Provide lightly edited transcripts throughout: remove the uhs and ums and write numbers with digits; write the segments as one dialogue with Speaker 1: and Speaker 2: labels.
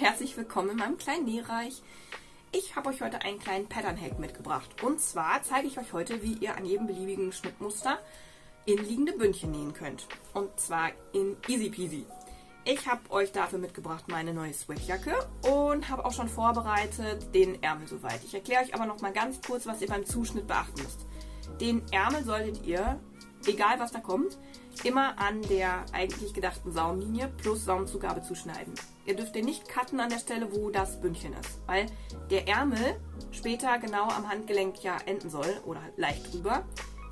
Speaker 1: herzlich willkommen in meinem kleinen Nähreich. Ich habe euch heute einen kleinen Pattern-Hack mitgebracht. Und zwar zeige ich euch heute, wie ihr an jedem beliebigen Schnittmuster innenliegende Bündchen nähen könnt. Und zwar in easy peasy. Ich habe euch dafür mitgebracht meine neue Sweatjacke und habe auch schon vorbereitet den Ärmel soweit. Ich erkläre euch aber noch mal ganz kurz, was ihr beim Zuschnitt beachten müsst. Den Ärmel solltet ihr, egal was da kommt, immer an der eigentlich gedachten Saumlinie plus Saumzugabe zuschneiden. Ihr dürft den nicht cutten an der Stelle, wo das Bündchen ist, weil der Ärmel später genau am Handgelenk ja enden soll oder halt leicht drüber,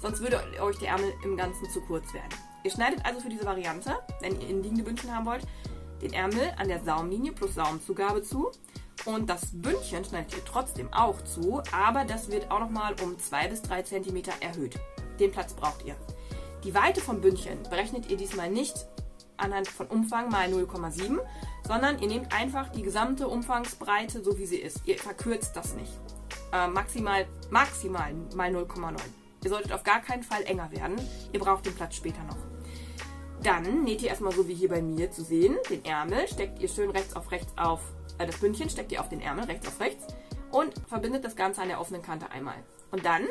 Speaker 1: sonst würde euch der Ärmel im Ganzen zu kurz werden. Ihr schneidet also für diese Variante, wenn ihr innenliegende Bündchen haben wollt, den Ärmel an der Saumlinie plus Saumzugabe zu und das Bündchen schneidet ihr trotzdem auch zu, aber das wird auch nochmal um 2 bis 3 cm erhöht. Den Platz braucht ihr. Die Weite vom Bündchen berechnet ihr diesmal nicht anhand von Umfang mal 0,7, sondern ihr nehmt einfach die gesamte Umfangsbreite, so wie sie ist. Ihr verkürzt das nicht. Maximal mal 0,9. Ihr solltet auf gar keinen Fall enger werden. Ihr braucht den Platz später noch. Dann näht ihr erstmal so wie hier bei mir zu sehen. Den Ärmel steckt ihr schön rechts auf das Bündchen steckt ihr auf den Ärmel, rechts auf rechts. Und verbindet das Ganze an der offenen Kante einmal. Und dann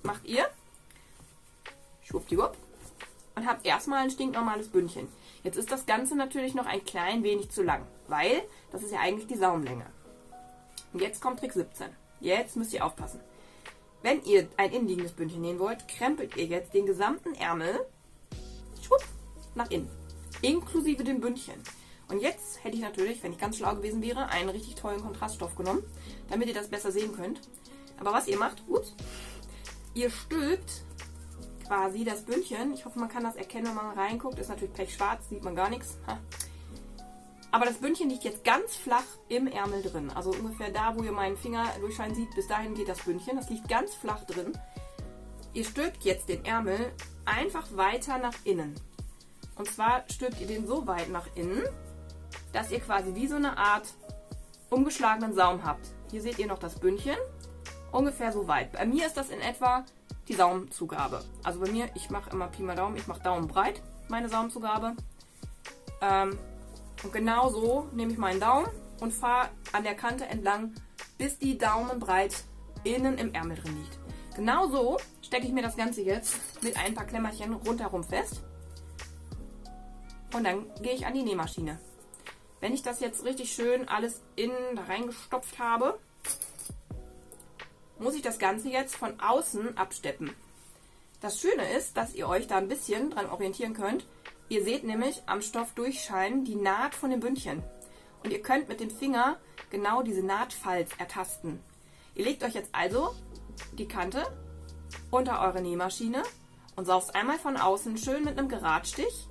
Speaker 1: macht ihr schwuppdiwupp und habt erstmal ein stinknormales Bündchen. Jetzt ist das Ganze natürlich noch ein klein wenig zu lang, weil das ist ja eigentlich die Saumlänge. Und jetzt kommt Trick 17. Jetzt müsst ihr aufpassen. Wenn ihr ein innenliegendes Bündchen nähen wollt, krempelt ihr jetzt den gesamten Ärmel schwupp, nach innen, inklusive dem Bündchen. Und jetzt hätte ich natürlich, wenn ich ganz schlau gewesen wäre, einen richtig tollen Kontraststoff genommen, damit ihr das besser sehen könnt. Aber was ihr macht, ihr stülpt quasi das Bündchen, ich hoffe man kann das erkennen, wenn man reinguckt, ist natürlich pechschwarz, sieht man gar nichts. Aber das Bündchen liegt jetzt ganz flach im Ärmel drin, also ungefähr da, wo ihr meinen Finger durchscheinen seht, bis dahin geht das Bündchen, das liegt ganz flach drin. Ihr stülpt jetzt den Ärmel einfach weiter nach innen. Und zwar stülpt ihr den so weit nach innen, dass ihr quasi wie so eine Art umgeschlagenen Saum habt. Hier seht ihr noch das Bündchen, ungefähr so weit. Bei mir ist das in etwa die Saumzugabe. Also bei mir, ich mache immer Pi mal Daumen, ich mache daumenbreit meine Saumzugabe. Und genau so nehme ich meinen Daumen und fahre an der Kante entlang, bis die Daumenbreit innen im Ärmel drin liegt. Genau so stecke ich mir das Ganze jetzt mit ein paar Klemmerchen rundherum fest. Und dann gehe ich an die Nähmaschine. Wenn ich das jetzt richtig schön alles innen da reingestopft habe, muss ich das Ganze jetzt von außen absteppen. Das Schöne ist, dass ihr euch da ein bisschen dran orientieren könnt. Ihr seht nämlich am Stoff durchscheinen die Naht von dem Bündchen. Und ihr könnt mit dem Finger genau diese Nahtfalz ertasten. Ihr legt euch jetzt also die Kante unter eure Nähmaschine und saust einmal von außen schön mit einem Geradstich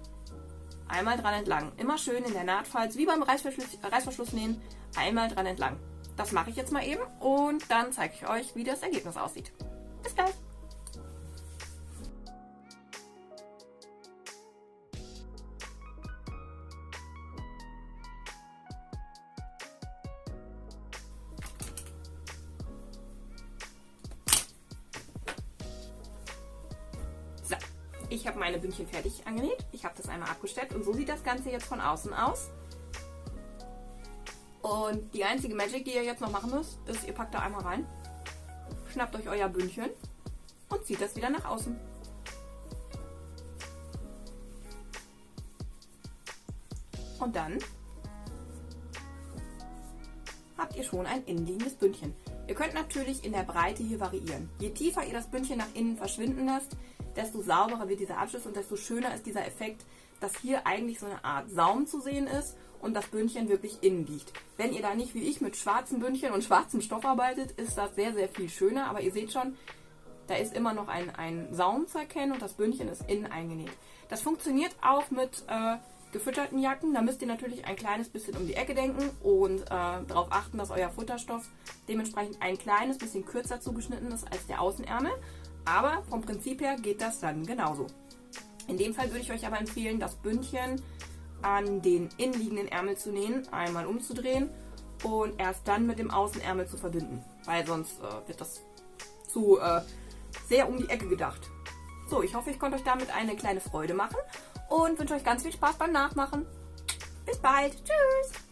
Speaker 1: einmal dran entlang. Immer schön in der Nahtfalz, wie beim Reißverschluss nähen, einmal dran entlang. Das mache ich jetzt mal eben und dann zeige ich euch, wie das Ergebnis aussieht. Bis gleich! So, ich habe meine Bündchen fertig angenäht. Ich habe das einmal abgesteppt und so sieht das Ganze jetzt von außen aus. Und die einzige Magic, die ihr jetzt noch machen müsst, ist, ihr packt da einmal rein, schnappt euch euer Bündchen und zieht das wieder nach außen. Und dann habt ihr schon ein innenliegendes Bündchen. Ihr könnt natürlich in der Breite hier variieren. Je tiefer ihr das Bündchen nach innen verschwinden lasst, desto sauberer wird dieser Abschluss und desto schöner ist dieser Effekt, dass hier eigentlich so eine Art Saum zu sehen ist und das Bündchen wirklich innen liegt. Wenn ihr da nicht wie ich mit schwarzen Bündchen und schwarzem Stoff arbeitet, ist das sehr, sehr viel schöner. Aber ihr seht schon, da ist immer noch ein Saum zu erkennen und das Bündchen ist innen eingenäht. Das funktioniert auch mit gefütterten Jacken. Da müsst ihr natürlich ein kleines bisschen um die Ecke denken und darauf achten, dass euer Futterstoff dementsprechend ein kleines bisschen kürzer zugeschnitten ist als der Außenärmel. Aber vom Prinzip her geht das dann genauso. In dem Fall würde ich euch aber empfehlen, das Bündchen an den innenliegenden Ärmel zu nähen, einmal umzudrehen und erst dann mit dem Außenärmel zu verbinden, weil sonst wird das zu sehr um die Ecke gedacht. So, ich hoffe, ich konnte euch damit eine kleine Freude machen und wünsche euch ganz viel Spaß beim Nachmachen. Bis bald. Tschüss.